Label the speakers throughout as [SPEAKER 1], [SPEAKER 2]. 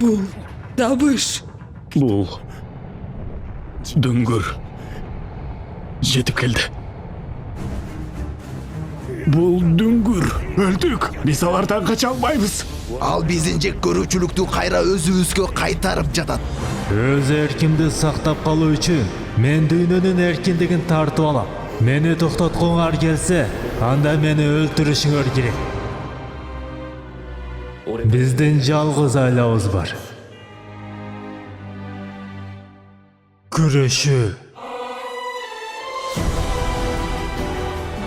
[SPEAKER 1] Бул добыш.
[SPEAKER 2] Бул дүңгүр жетип келди. Бул дүңгүр өлдүк. Биз алардан кача албайбыз.
[SPEAKER 3] Ал биздин жек көрүүчүлүктү кайра өзүбүзгө кайтарып жатат.
[SPEAKER 4] Өз эркимди сактап калуу үчүн мен дүйнөнүн эркиндигин тартып алам. Мени токтоткоңар келсе, анда мени өлтүрүшүңөр керек. Биздин жалгыз айлабыз бар. Күрөшүү.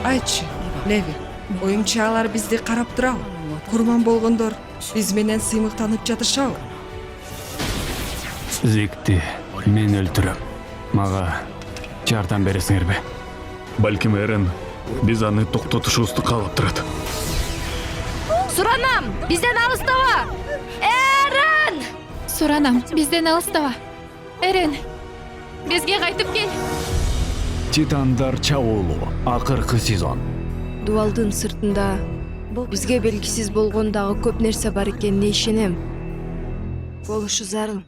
[SPEAKER 1] Айтчы, Леви, оюңча алар бизди карап турабы? Курман болгондор биз менен сыймыктанып жатышабы?
[SPEAKER 2] Зикти мен өлтүрөм. Мага жардам бересиңерби? Балким Эрен биз аны токтотушубузду каалап турат.
[SPEAKER 5] Суранам, бизден алыстаба! Эрен!
[SPEAKER 6] Суранам, бизден алыстаба. Эрен, бизге кайтып кел.
[SPEAKER 2] Титандар чабуулу акыркы сезон.
[SPEAKER 7] Дубалдын сыртында бизге белгисиз болгон дагы көп нерсе бар экенине ишенем. Болушу зарыл.